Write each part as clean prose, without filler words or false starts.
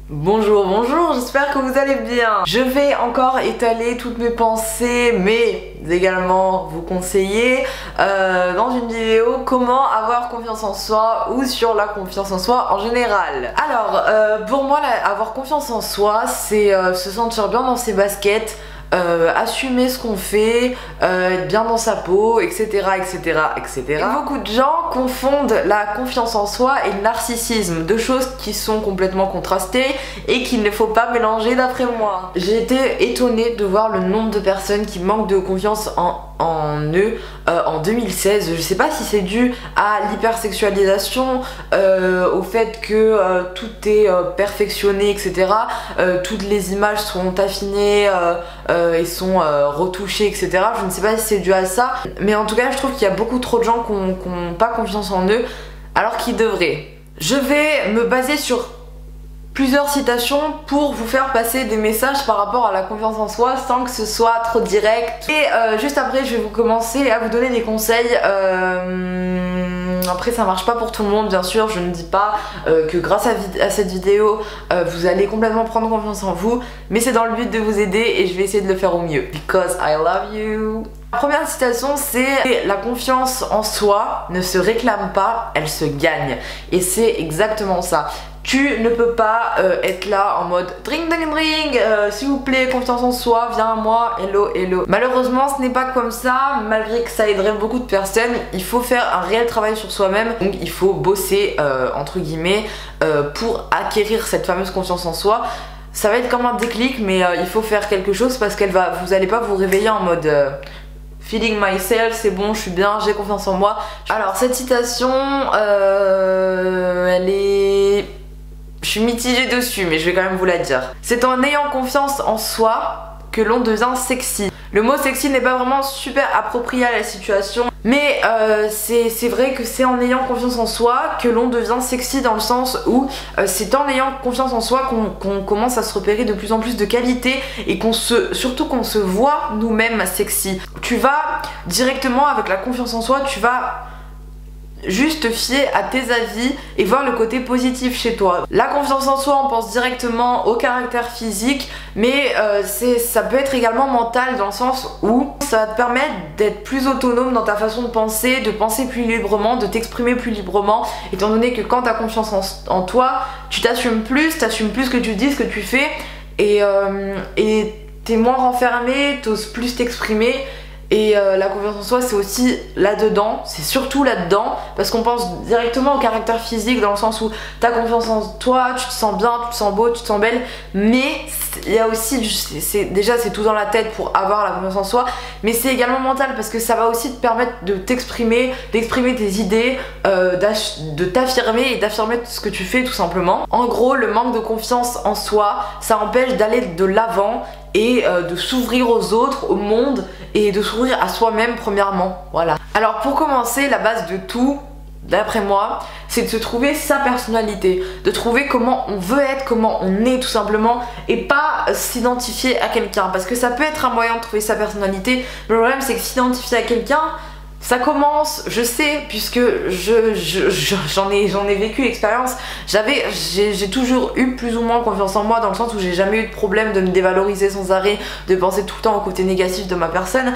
Bonjour, bonjour, j'espère que vous allez bien. Je vais encore étaler toutes mes pensées, mais également vous conseiller dans une vidéo comment avoir confiance en soi ou sur la confiance en soi en général. Alors, pour moi, avoir confiance en soi, c'est se sentir bien dans ses baskets, assumer ce qu'on fait, être bien dans sa peau, etc. etc. etc. Et beaucoup de gens confondent la confiance en soi et le narcissisme, deux choses qui sont complètement contrastées et qu'il ne faut pas mélanger d'après moi. J'ai été étonnée de voir le nombre de personnes qui manquent de confiance en eux en 2016. Je sais pas si c'est dû à l'hypersexualisation, au fait que tout est perfectionné, etc. Toutes les images sont affinées et sont retouchées, etc. Je ne sais pas si c'est dû à ça, mais en tout cas je trouve qu'il y a beaucoup trop de gens qui n'ont pas confiance en eux alors qu'ils devraient. Je vais me baser sur plusieurs citations pour vous faire passer des messages par rapport à la confiance en soi sans que ce soit trop direct. Et juste après je vais vous commencer à vous donner des conseils. Après ça marche pas pour tout le monde bien sûr, je ne dis pas que grâce à cette vidéo vous allez complètement prendre confiance en vous, mais c'est dans le but de vous aider et je vais essayer de le faire au mieux. Because I love you. La première citation c'est: la confiance en soi ne se réclame pas, elle se gagne. Et c'est exactement ça. Tu ne peux pas être là en mode dring dring dring, s'il vous plaît, confiance en soi, viens à moi, hello hello. Malheureusement ce n'est pas comme ça, malgré que ça aiderait beaucoup de personnes. Il faut faire un réel travail sur soi-même, donc il faut bosser entre guillemets pour acquérir cette fameuse confiance en soi. Ça va être comme un déclic, mais il faut faire quelque chose parce vous allez pas vous réveiller en mode feeling myself, c'est bon, je suis bien, j'ai confiance en moi. Alors cette citation, elle est... Je suis mitigée dessus, mais je vais quand même vous la dire. C'est en ayant confiance en soi que l'on devient sexy. Le mot sexy n'est pas vraiment super approprié à la situation, mais c'est vrai que c'est en ayant confiance en soi que l'on devient sexy, dans le sens où c'est en ayant confiance en soi qu'on commence à se repérer de plus en plus de qualité et surtout qu'on se voit nous-mêmes sexy. Tu vas directement, avec la confiance en soi, tu vas juste te fier à tes avis et voir le côté positif chez toi. La confiance en soi, on pense directement au caractère physique, mais ça peut être également mental, dans le sens où ça va te permettre d'être plus autonome dans ta façon de penser plus librement, de t'exprimer plus librement, étant donné que quand tu as confiance en toi, tu t'assumes plus ce que tu dis, ce que tu fais, et t'es moins renfermé, t'oses plus t'exprimer. Et la confiance en soi, c'est aussi là-dedans, c'est surtout là-dedans, parce qu'on pense directement au caractère physique, dans le sens où t'as confiance en toi, tu te sens bien, tu te sens beau, tu te sens belle, mais il y a aussi, déjà c'est tout dans la tête pour avoir la confiance en soi, mais c'est également mental, parce que ça va aussi te permettre de t'exprimer, d'exprimer tes idées, de t'affirmer et d'affirmer ce que tu fais tout simplement. En gros, le manque de confiance en soi, ça empêche d'aller de l'avant et de s'ouvrir aux autres, au monde, et de s'ouvrir à soi-même premièrement, voilà. Alors pour commencer, la base de tout, d'après moi, c'est de se trouver sa personnalité, de trouver comment on veut être, comment on est tout simplement, et pas s'identifier à quelqu'un, parce que ça peut être un moyen de trouver sa personnalité, mais le problème c'est que s'identifier à quelqu'un, ça commence, je sais, puisque j'en ai vécu l'expérience. J'ai toujours eu plus ou moins confiance en moi, dans le sens où j'ai jamais eu de problème de me dévaloriser sans arrêt, de penser tout le temps au côté négatif de ma personne.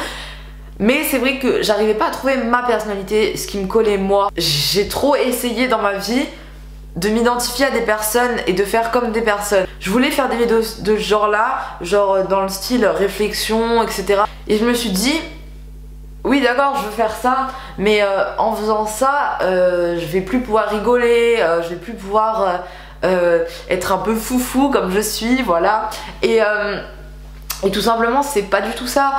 Mais c'est vrai que j'arrivais pas à trouver ma personnalité, ce qui me collait moi. J'ai trop essayé dans ma vie de m'identifier à des personnes et de faire comme des personnes. Je voulais faire des vidéos de ce genre là, genre dans le style réflexion, etc. Et je me suis dit, oui d'accord, je veux faire ça, mais en faisant ça, je vais plus pouvoir rigoler, je vais plus pouvoir être un peu foufou comme je suis, voilà. Et tout simplement, c'est pas du tout ça.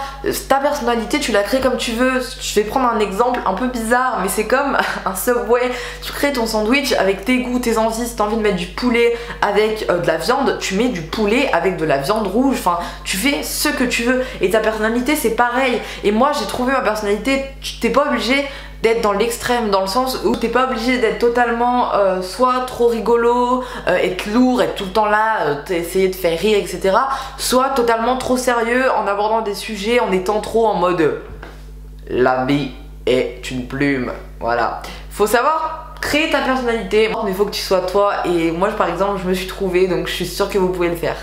Ta personnalité, tu la crées comme tu veux. Je vais prendre un exemple un peu bizarre, mais c'est comme un Subway. Tu crées ton sandwich avec tes goûts, tes envies. Si t'as envie de mettre du poulet avec de la viande, tu mets du poulet avec de la viande rouge. Enfin, tu fais ce que tu veux. Et ta personnalité, c'est pareil. Et moi, j'ai trouvé ma personnalité. T'es pas obligé d'être dans l'extrême, dans le sens où t'es pas obligé d'être totalement soit trop rigolo, être lourd, être tout le temps là, essayer de faire rire, etc. Soit totalement trop sérieux en abordant des sujets, en étant trop en mode la vie est une plume. Voilà. Faut savoir créer ta personnalité, mais il faut que tu sois toi. Et moi par exemple je me suis trouvée, donc je suis sûre que vous pouvez le faire.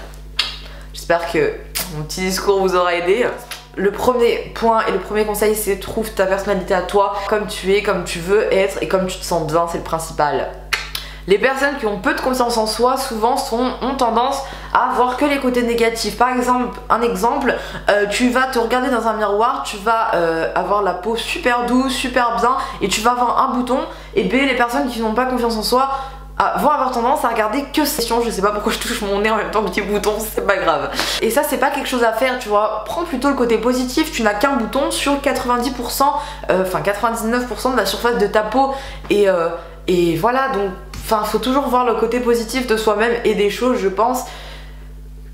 J'espère que mon petit discours vous aura aidé. Le premier point et le premier conseil, c'est trouve ta personnalité à toi, comme tu es, comme tu veux être et comme tu te sens bien, c'est le principal. Les personnes qui ont peu de confiance en soi, souvent ont tendance à voir que les côtés négatifs. Par exemple, tu vas te regarder dans un miroir, tu vas avoir la peau super douce, super bien, et tu vas avoir un bouton. Et B, les personnes qui n'ont pas confiance en soi vont avoir tendance à regarder que ces questions. Je sais pas pourquoi je touche mon nez en même temps que petit bouton, c'est pas grave. Et ça c'est pas quelque chose à faire, tu vois. Prends plutôt le côté positif, tu n'as qu'un bouton sur 90%, enfin 99% de la surface de ta peau. Et voilà, donc faut toujours voir le côté positif de soi-même et des choses, je pense.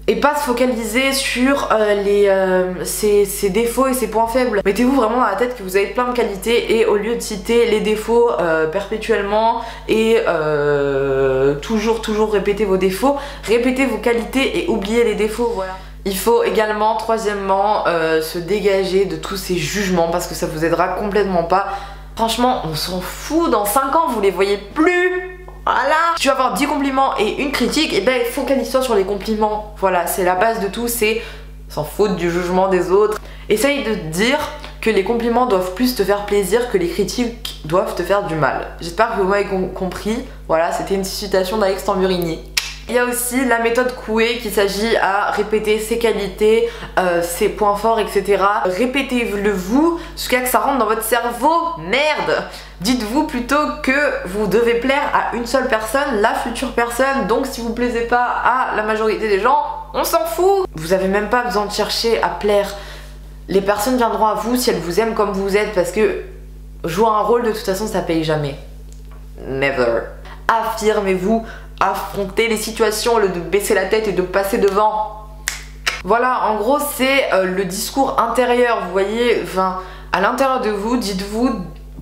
Et pas se focaliser sur ses défauts et ses points faibles. Mettez-vous vraiment dans la tête que vous avez plein de qualités et au lieu de citer les défauts perpétuellement et toujours répéter vos défauts, répétez vos qualités et oubliez les défauts, voilà. Il faut également, troisièmement, se dégager de tous ces jugements parce que ça vous aidera complètement pas. Franchement, on s'en fout, dans 5 ans vous les voyez plus. Voilà. Si tu vas avoir 10 compliments et une critique, et ben focalise-toi sur les compliments. Voilà, c'est la base de tout, c'est s'en foutre du jugement des autres. Essaye de te dire que les compliments doivent plus te faire plaisir que les critiques doivent te faire du mal. J'espère que vous m'avez compris. Voilà, c'était une citation d'Alex Tamburini. Il y a aussi la méthode Coué qui s'agit à répéter ses qualités, ses points forts, etc. Répétez-le vous jusqu'à ce que ça rentre dans votre cerveau. Merde! Dites-vous plutôt que vous devez plaire à une seule personne, la future personne. Donc si vous plaisez pas à la majorité des gens, on s'en fout. Vous avez même pas besoin de chercher à plaire. Les personnes viendront à vous si elles vous aiment comme vous êtes, parce que jouer un rôle de toute façon ça paye jamais. Never. Affirmez-vous. Affronter les situations au lieu de baisser la tête et de passer devant. Voilà, en gros c'est le discours intérieur, vous voyez, enfin à l'intérieur de vous, dites-vous,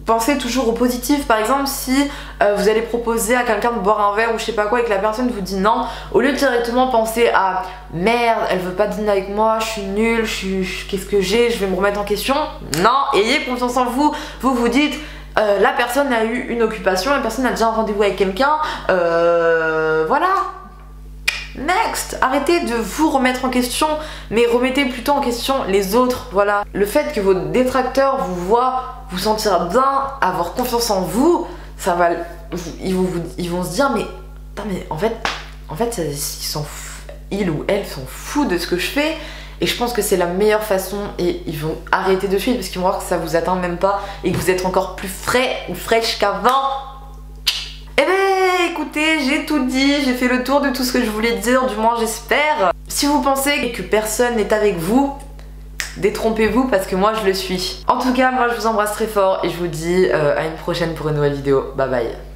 pensez toujours au positif. Par exemple, si vous allez proposer à quelqu'un de boire un verre ou je sais pas quoi et que la personne vous dit non, au lieu de directement penser à merde, elle veut pas dîner avec moi, je suis nulle, qu'est-ce que j'ai, je vais me remettre en question. Non, ayez confiance en vous. Vous vous dites la personne a eu une occupation, la personne a déjà un rendez-vous avec quelqu'un, voilà. Next. Arrêtez de vous remettre en question, mais remettez plutôt en question les autres, voilà. Le fait que vos détracteurs vous voient vous sentir bien, avoir confiance en vous, ça va, ils vont se dire mais en fait ils ou elles sont fous de ce que je fais. Et je pense que c'est la meilleure façon et ils vont arrêter de suite parce qu'ils vont voir que ça vous atteint même pas et que vous êtes encore plus frais ou fraîche qu'avant. Eh ben écoutez, j'ai tout dit, j'ai fait le tour de tout ce que je voulais dire, du moins j'espère. Si vous pensez que personne n'est avec vous, détrompez-vous parce que moi je le suis. En tout cas, moi je vous embrasse très fort et je vous dis à une prochaine pour une nouvelle vidéo. Bye bye.